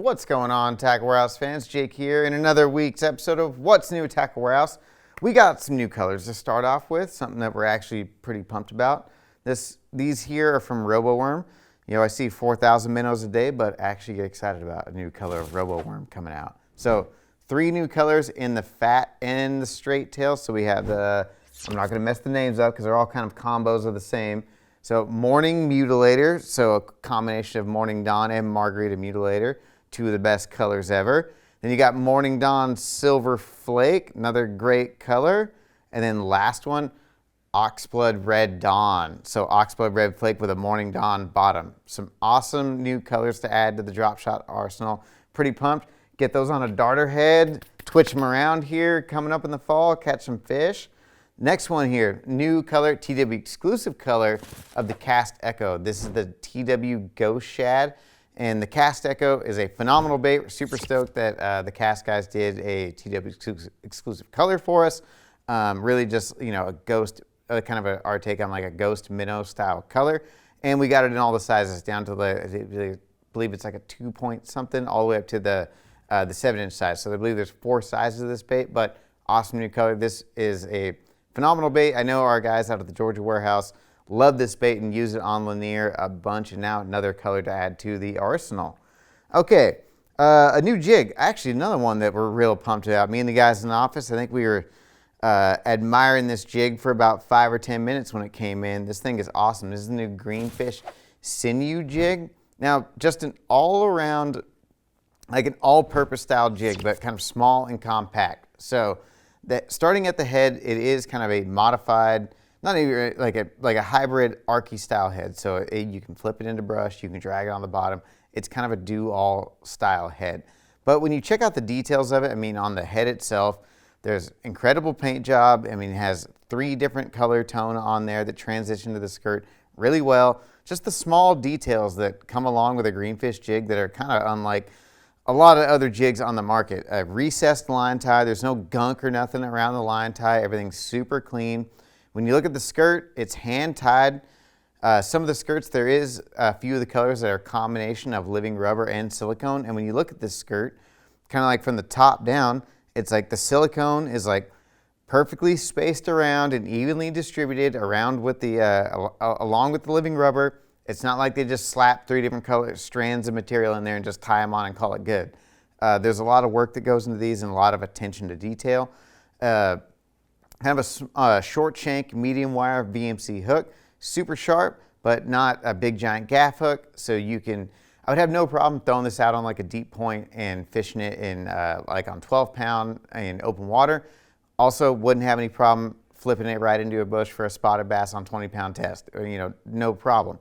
What's going on, Tackle Warehouse fans? Jake here in another week's episode of What's New at Tackle Warehouse. We got some new colors to start off with, something that we're actually pretty pumped about. These here are from Roboworm. You know, I see 4,000 minnows a day, but actually get excited about a new color of Roboworm coming out. So 3 new colors in the fat and the straight tail. So we have the, I'm not going to mess the names up because they're all kind of combos of the same. So Morning Mutilator, so a combination of Morning Dawn and Margarita Mutilator, 2 of the best colors ever. Then you got Morning Dawn Silver Flake, another great color. And then last one, Oxblood Red Dawn. So Oxblood Red Flake with a Morning Dawn bottom. Some awesome new colors to add to the drop shot arsenal. Pretty pumped. Get those on a darter head, twitch them around here, coming up in the fall, catch some fish. Next one here, new color, TW exclusive color of the Cast Echo. This is the TW Ghost Shad, and the Cast Echo is a phenomenal bait. We're super stoked that the Cast guys did a TW exclusive color for us. Really just, you know, a ghost, kind of our take on like a ghost minnow style color. And we got it in all the sizes down to the, I believe it's like a 2-point something, all the way up to the 7-inch size. So I believe there's 4 sizes of this bait, but awesome new color. This is a phenomenal bait. I know our guys out at the Georgia warehouse love this bait and use it on Lanier a bunch, and now another color to add to the arsenal. Okay, a new jig. Actually, another one that we're real pumped about. Me and the guys in the office, I think we were admiring this jig for about 5 or 10 minutes when it came in. This thing is awesome. This is the new Greenfish Sinewy Jig. Now, just an all-around, like an all-purpose style jig, but kind of small and compact. So starting at the head, it is kind of a modified, not even like a hybrid Arky style head. So you can flip it into brush, you can drag it on the bottom. It's kind of a do-all style head. But when you check out the details of it, I mean, on the head itself, there's incredible paint job. I mean, it has 3 different color tone on there that transition to the skirt really well. Just the small details that come along with a Greenfish jig that are kind of unlike a lot of other jigs on the market. A recessed line tie, there's no gunk or nothing around the line tie. Everything's super clean. When you look at the skirt, it's hand tied. Some of the skirts, there is a few of the colors that are a combination of living rubber and silicone. And when you look at this skirt, kind of like from the top down, it's like the silicone is like perfectly spaced around and evenly distributed around with the, along with the living rubber. It's not like they just slap 3 different color strands of material in there and just tie them on and call it good. There's a lot of work that goes into these and a lot of attention to detail. Kind of a short shank medium wire VMC hook, super sharp, but not a big giant gaff hook. So you can, I would have no problem throwing this out on like a deep point and fishing it in like on 12-pound in open water. Also wouldn't have any problem flipping it right into a bush for a spotted bass on 20-pound test, or, you know, no problem.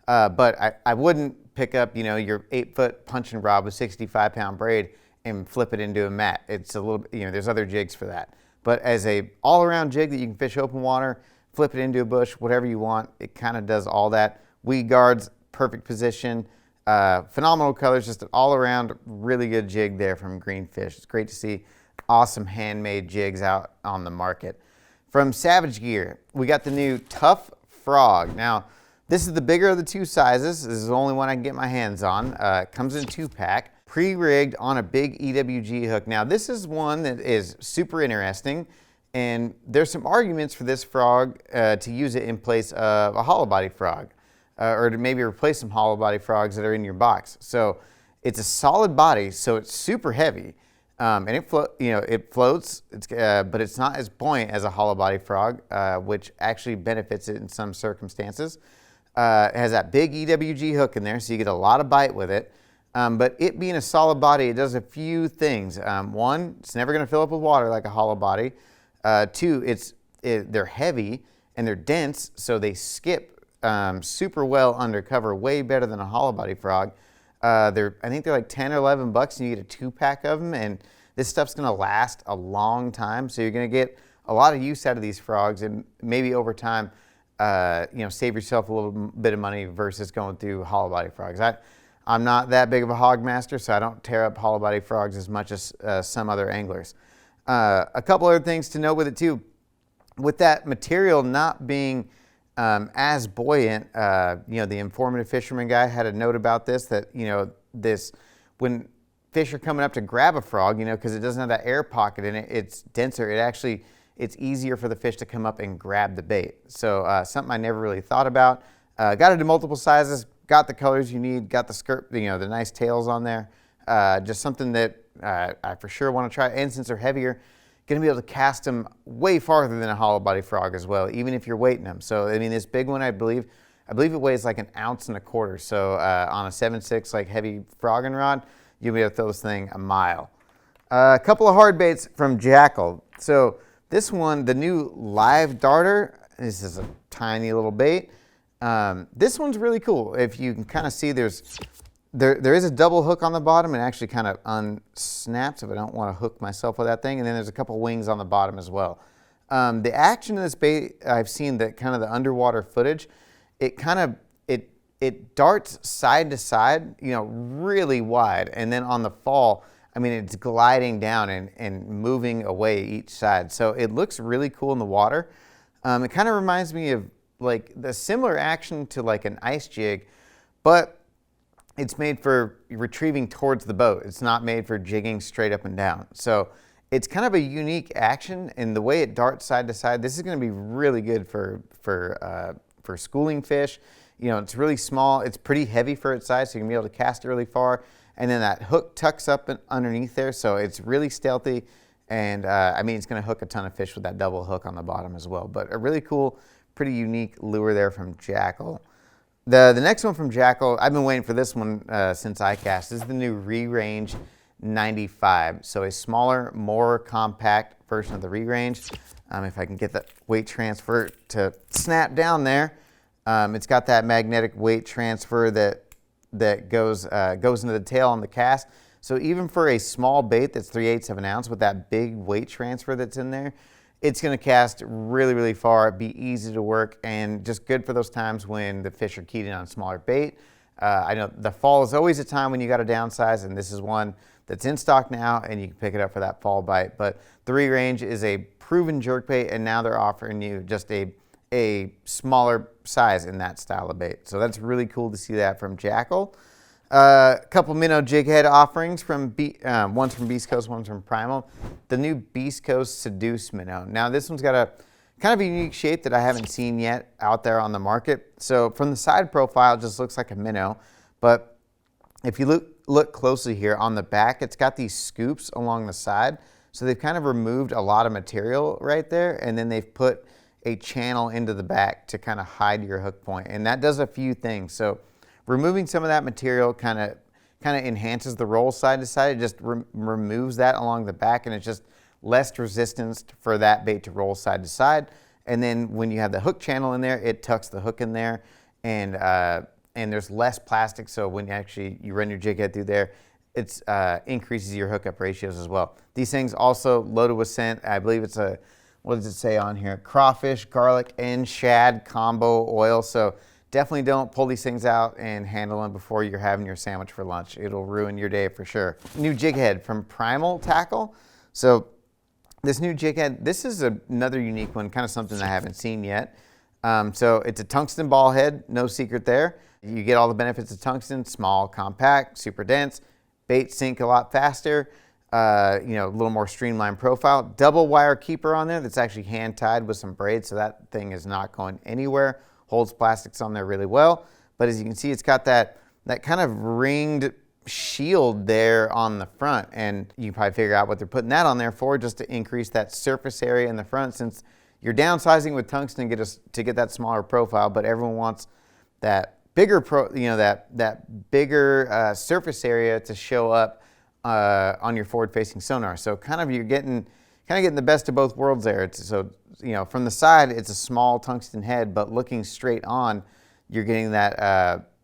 But I wouldn't pick up, you know, your 8-foot punching rod with 65-pound braid and flip it into a mat. It's a little, you know, there's other jigs for that. But as a all-around jig that you can fish open water, flip it into a bush, whatever you want, it kind of does all that. Weed guards, perfect position, phenomenal colors, just an all-around really good jig there from Greenfish. It's great to see awesome handmade jigs out on the market. From Savage Gear, we got the new Tough Frog. Now, this is the bigger of the 2 sizes. This is the only one I can get my hands on. It comes in a 2-pack, pre-rigged on a big EWG hook. Now, this is one that is super interesting, and there's some arguments for this frog to use it in place of a hollow body frog, or to maybe replace some hollow body frogs that are in your box. So it's a solid body, so it's super heavy, and it floats. But it's not as buoyant as a hollow body frog, which actually benefits it in some circumstances. It has that big EWG hook in there, so you get a lot of bite with it. But it being a solid body, it does a few things. 1, it's never going to fill up with water like a hollow body. 2, they're heavy and they're dense, so they skip super well undercover, way better than a hollow body frog. I think they're like 10 or 11 bucks, and you get a 2-pack of them. And this stuff's going to last a long time, so you're going to get a lot of use out of these frogs, and maybe over time, you know, save yourself a little bit of money versus going through hollow body frogs. I'm not that big of a hog master, so I don't tear up hollow body frogs as much as some other anglers. A couple other things to note with it too. With that material not being as buoyant, you know, the Informative Fisherman guy had a note about this, that, you know, when fish are coming up to grab a frog, you know, because it doesn't have that air pocket in it, it's denser. It's easier for the fish to come up and grab the bait. So something I never really thought about. Got it in multiple sizes, got the colors you need, got the skirt, you know, the nice tails on there. Just something that I for sure want to try. And since they're heavier, going to be able to cast them way farther than a hollow body frog as well, even if you're weighting them. So I mean, this big one, I believe it weighs like 1.25 ounces. So on a 7.6 like heavy frogging rod, you'll be able to throw this thing a mile. A couple of hard baits from Jackall. So this one, the new live darter, this is a tiny little bait. This one's really cool. If you can kind of see, there is a double hook on the bottom and actually kind of unsnaps if I don't want to hook myself with that thing. And then there's a couple wings on the bottom as well. The action of this bait, I've seen that kind of the underwater footage, it darts side to side, you know, really wide. And then on the fall, I mean, it's gliding down and moving away each side. So it looks really cool in the water. It kind of reminds me of like the similar action to like an ice jig, but it's made for retrieving towards the boat. It's not made for jigging straight up and down. So it's kind of a unique action, and the way it darts side to side, this is going to be really good for schooling fish. You know, it's really small. It's pretty heavy for its size, so you can be able to cast it really far. And then that hook tucks up underneath there, so it's really stealthy. And I mean, it's going to hook a ton of fish with that double hook on the bottom as well. But a really cool, pretty unique lure there from Jackall. The next one from Jackall, I've been waiting for this one since I cast. This is the new Re-Range 95. So a smaller, more compact version of the Re-Range. If I can get that weight transfer to snap down there. It's got that magnetic weight transfer that goes into the tail on the cast. So even for a small bait that's 3/8 of an ounce with that big weight transfer that's in there, it's going to cast really, really far, be easy to work, and just good for those times when the fish are keyed in on smaller bait. I know the fall is always a time when you got to downsize, and this is one that's in stock now, and you can pick it up for that fall bite. But the Re-Range is a proven jerkbait, and now they're offering you just a smaller size in that style of bait. So that's really cool to see that from Jackall. A couple minnow jig head offerings from one's from Beast Coast, one's from Primal. The new Beast Coast Seduce minnow. Now this one's got a kind of a unique shape that I haven't seen yet out there on the market. So from the side profile, it just looks like a minnow, but if you look closely here on the back, it's got these scoops along the side. So they've kind of removed a lot of material right there, and then they've put a channel into the back to kind of hide your hook point. And that does a few things. So removing some of that material kind of enhances the roll side to side. It just removes that along the back, and it's just less resistance for that bait to roll side to side. And then when you have the hook channel in there, it tucks the hook in there, and there's less plastic. So when you run your jig head through there, it increases your hookup ratios as well. These things also loaded with scent. I believe it's a, what does it say on here? Crawfish, garlic, and shad combo oil. So definitely don't pull these things out and handle them before you're having your sandwich for lunch. It'll ruin your day for sure. New jig head from Primal Tackle. So this new jig head, this is another unique one, kind of something I haven't seen yet. So it's a tungsten ball head, no secret there. You get all the benefits of tungsten: small, compact, super dense, bait sink a lot faster, a little more streamlined profile. Double wire keeper on there that's actually hand tied with some braids, so that thing is not going anywhere. Holds plastics on there really well. But as you can see, it's got that kind of ringed shield there on the front, and you can probably figure out what they're putting that on there for, just to increase that surface area in the front, since you're downsizing with tungsten to get that smaller profile, but everyone wants that bigger that bigger surface area to show up on your forward-facing sonar. So you're getting the best of both worlds there. From the side, it's a small tungsten head, but looking straight on, you're getting that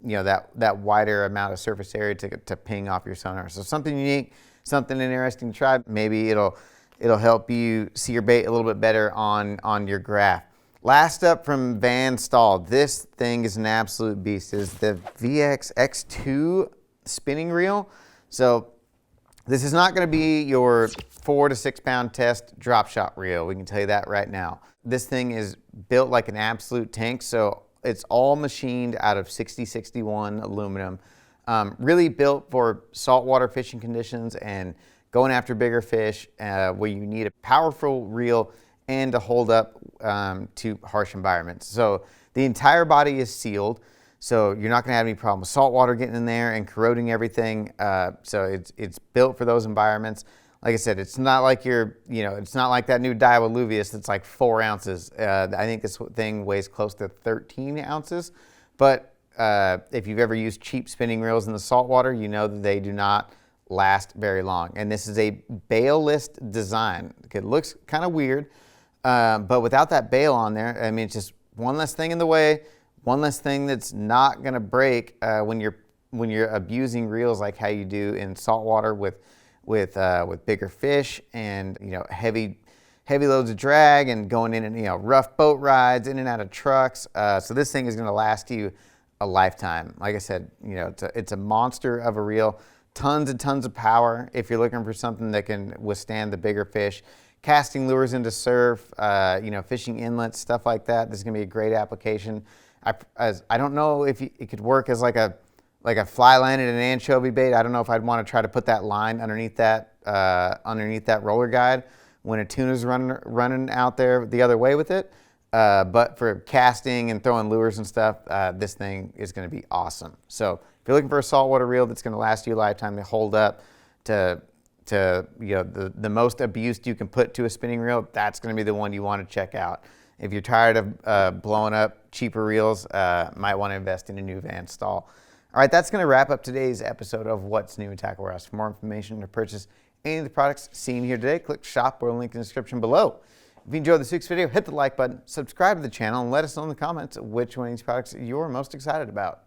that wider amount of surface area to ping off your sonar. So something unique, something interesting to try. Maybe it'll help you see your bait a little bit better on your graph. Last up from Van Stahl, this thing is an absolute beast. Is the VX X2 spinning reel. So this is not going to be your 4 to 6 pound test drop shot reel. We can tell you that right now. This thing is built like an absolute tank. So it's all machined out of 6061 aluminum. Really built for saltwater fishing conditions and going after bigger fish where you need a powerful reel and to hold up to harsh environments. So the entire body is sealed, so you're not going to have any problem with salt water getting in there and corroding everything. So it's built for those environments. Like I said, it's not like it's not like that new Daiwa Luvius that's like 4 ounces. I think this thing weighs close to 13 ounces. But if you've ever used cheap spinning reels in the saltwater, you know that they do not last very long. And this is a bailless design. It looks kind of weird, but without that bail on there, I mean, it's just one less thing in the way, one less thing that's not going to break when you're abusing reels like how you do in saltwater with bigger fish and heavy loads of drag and going in and rough boat rides in and out of trucks. So this thing is going to last you a lifetime. Like I said, it's a monster of a reel. Tons and tons of power if you're looking for something that can withstand the bigger fish. Casting lures into surf, fishing inlets, stuff like that. This is going to be a great application. I don't know if it could work as like a fly line and an anchovy bait. I don't know if I'd want to try to put that line underneath that roller guide when a tuna's running out there the other way with it. But for casting and throwing lures and stuff, this thing is going to be awesome. So if you're looking for a saltwater reel that's going to last you a lifetime, to hold up to the most abuse you can put to a spinning reel, that's going to be the one you want to check out. If you're tired of blowing up cheaper reels, might want to invest in a new Van stall. All right, that's going to wrap up today's episode of What's New in Tackle Warehouse. For more information or purchase any of the products seen here today, click shop or link in the description below. If you enjoyed this week's video, hit the like button, subscribe to the channel, and let us know in the comments which one of these products you're most excited about.